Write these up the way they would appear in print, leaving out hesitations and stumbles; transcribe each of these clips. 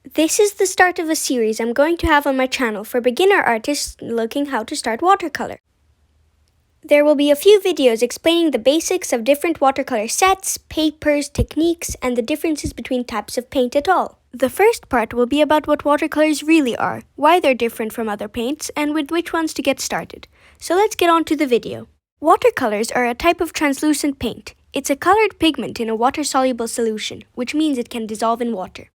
This is the start of a series I'm going to have on my channel for beginner artists looking how to start watercolor. There will be a few videos explaining the basics of different watercolor sets, papers, techniques, and the differences between types of paint at all. The first part will be about what watercolors really are, why they're different from other paints, and with which ones to get started. So let's get on to the video. Watercolors are a type of translucent paint. It's a colored pigment in a water-soluble solution, which means it can dissolve in water.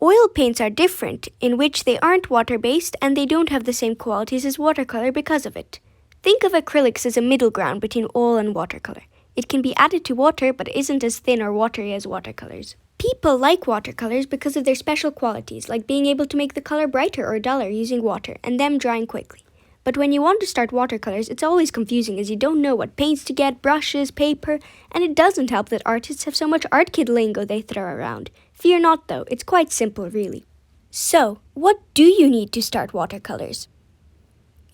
Oil paints are different, in which they aren't water-based and they don't have the same qualities as watercolor because of it. Think of acrylics as a middle ground between oil and watercolor. It can be added to water but isn't as thin or watery as watercolors. People like watercolors because of their special qualities, like being able to make the color brighter or duller using water and them drying quickly. But when you want to start watercolors, it's always confusing as you don't know what paints to get, brushes, paper, and it doesn't help that artists have so much art kid lingo they throw around. Fear not though, it's quite simple really. So, what do you need to start watercolors?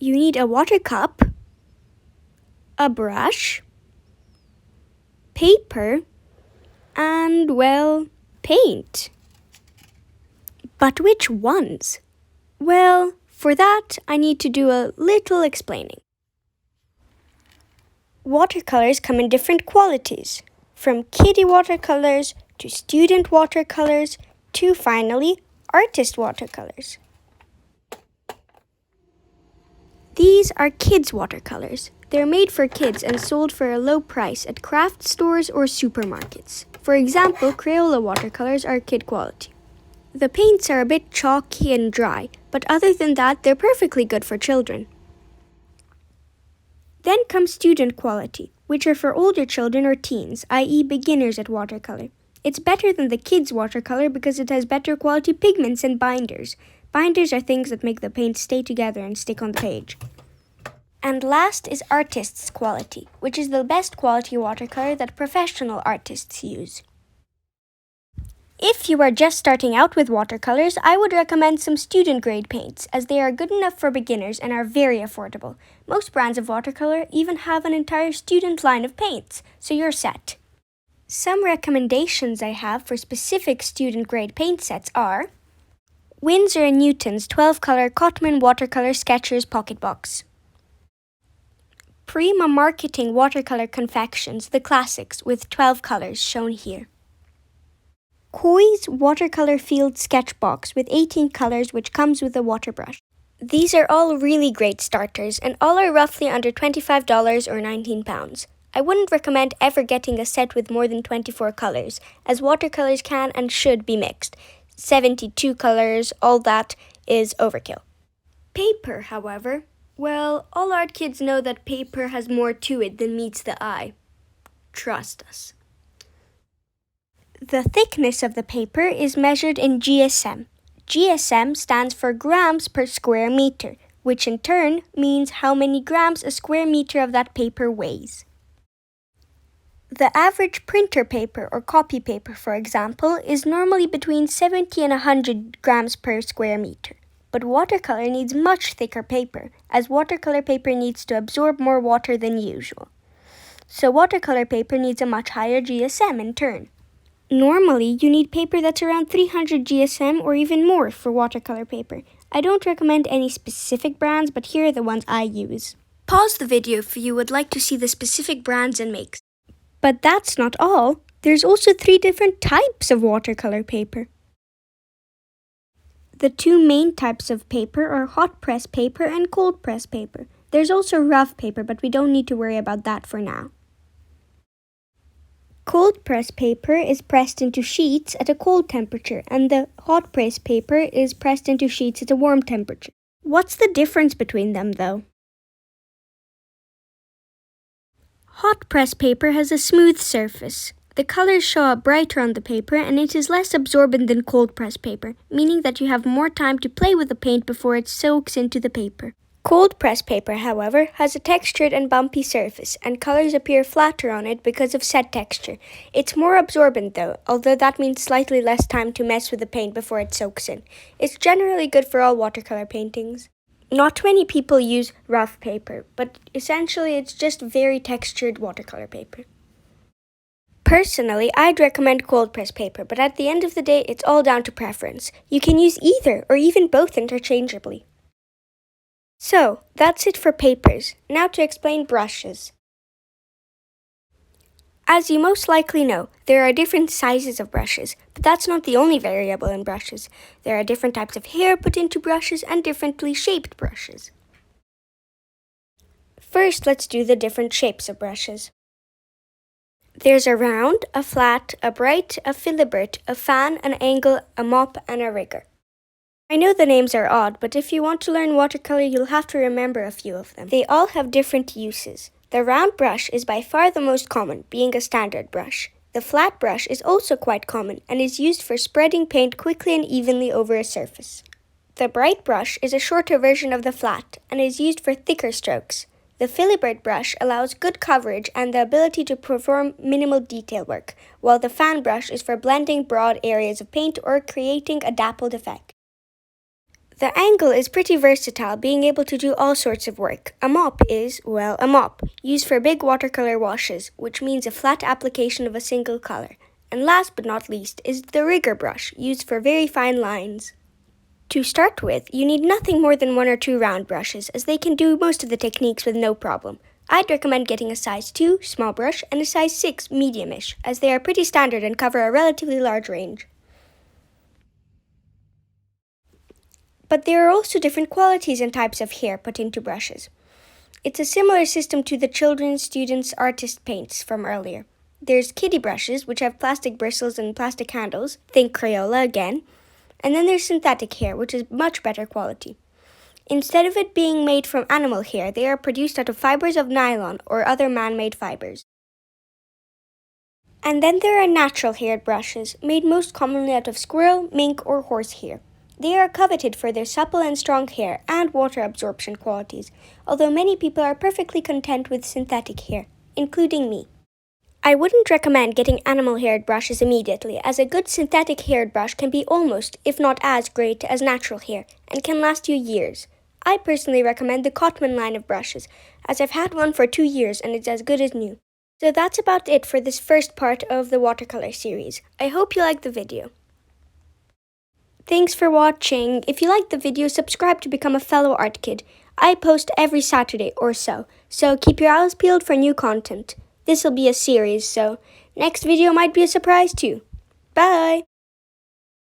You need a water cup, a brush, paper, and, well, paint. But which ones? Well, for that, I need to do a little explaining. Watercolors come in different qualities, from kiddie watercolors to student watercolors to, finally, artist watercolors. These are kids' watercolors. They're made for kids and sold for a low price at craft stores or supermarkets. For example, Crayola watercolors are kid quality. The paints are a bit chalky and dry, but other than that, they're perfectly good for children. Then comes student quality, which are for older children or teens, i.e. beginners at watercolor. It's better than the kids' watercolor because it has better quality pigments and binders. Binders are things that make the paint stay together and stick on the page. And last is artist's quality, which is the best quality watercolor that professional artists use. If you are just starting out with watercolors, I would recommend some student-grade paints, as they are good enough for beginners and are very affordable. Most brands of watercolor even have an entire student line of paints, so you're set. Some recommendations I have for specific student-grade paint sets are Winsor & Newton's 12-color Cotman Watercolor Sketchers Pocket Box. Prima Marketing Watercolor Confections, the classics, with 12 colors shown here. Koi's Watercolor Field Sketch Box with 18 colors which comes with a water brush. These are all really great starters and all are roughly under $25 or £19. I wouldn't recommend ever getting a set with more than 24 colors, as watercolors can and should be mixed. 72 colors, all that is overkill. Paper, however, well, all art kids know that paper has more to it than meets the eye. Trust us. The thickness of the paper is measured in GSM. GSM stands for grams per square meter, which in turn means how many grams a square meter of that paper weighs. The average printer paper or copy paper, for example, is normally between 70 and 100 grams per square meter. But watercolor needs much thicker paper, as watercolor paper needs to absorb more water than usual. So watercolor paper needs a much higher GSM in turn. Normally, you need paper that's around 300 GSM or even more for watercolor paper. I don't recommend any specific brands, but here are the ones I use. Pause the video if you would like to see the specific brands and makes. But that's not all. There's also 3 different types of watercolor paper. The 2 main types of paper are hot press paper and cold press paper. There's also rough paper, but we don't need to worry about that for now. Cold press paper is pressed into sheets at a cold temperature, and the hot press paper is pressed into sheets at a warm temperature. What's the difference between them, though? Hot press paper has a smooth surface. The colors show up brighter on the paper, and it is less absorbent than cold press paper, meaning that you have more time to play with the paint before it soaks into the paper. Cold press paper, however, has a textured and bumpy surface, and colors appear flatter on it because of set texture. It's more absorbent though, although that means slightly less time to mess with the paint before it soaks in. It's generally good for all watercolor paintings. Not many people use rough paper, but essentially it's just very textured watercolor paper. Personally, I'd recommend cold press paper, but at the end of the day, it's all down to preference. You can use either or even both interchangeably. So, that's it for papers. Now to explain brushes. As you most likely know, there are different sizes of brushes, but that's not the only variable in brushes. There are different types of hair put into brushes and differently shaped brushes. First, let's do the different shapes of brushes. There's a round, a flat, a bright, a filibert, a fan, an angle, a mop, and a rigger. I know the names are odd, but if you want to learn watercolor, you'll have to remember a few of them. They all have different uses. The round brush is by far the most common, being a standard brush. The flat brush is also quite common and is used for spreading paint quickly and evenly over a surface. The bright brush is a shorter version of the flat and is used for thicker strokes. The filibert brush allows good coverage and the ability to perform minimal detail work, while the fan brush is for blending broad areas of paint or creating a dappled effect. The angle is pretty versatile, being able to do all sorts of work. A mop is, well, a mop, used for big watercolor washes, which means a flat application of a single color. And last but not least is the rigger brush, used for very fine lines. To start with, you need nothing more than 1 or 2 round brushes, as they can do most of the techniques with no problem. I'd recommend getting a size 2 small brush and a size 6 medium-ish, as they are pretty standard and cover a relatively large range. But there are also different qualities and types of hair put into brushes. It's a similar system to the children's, students, artist paints from earlier. There's kiddie brushes, which have plastic bristles and plastic handles, think Crayola again, and then there's synthetic hair, which is much better quality. Instead of it being made from animal hair, they are produced out of fibers of nylon or other man-made fibers. And then there are natural-haired brushes, made most commonly out of squirrel, mink, or horsehair. They are coveted for their supple and strong hair and water absorption qualities, although many people are perfectly content with synthetic hair, including me. I wouldn't recommend getting animal-haired brushes immediately, as a good synthetic-haired brush can be almost, if not as great as natural hair, and can last you years. I personally recommend the Cotman line of brushes, as I've had one for 2 years and it's as good as new. So that's about it for this first part of the watercolor series. I hope you liked the video. Thanks for watching. If you liked the video, subscribe to become a fellow art kid. I post every Saturday or so keep your eyes peeled for new content. This will be a series, so next video might be a surprise too. Bye!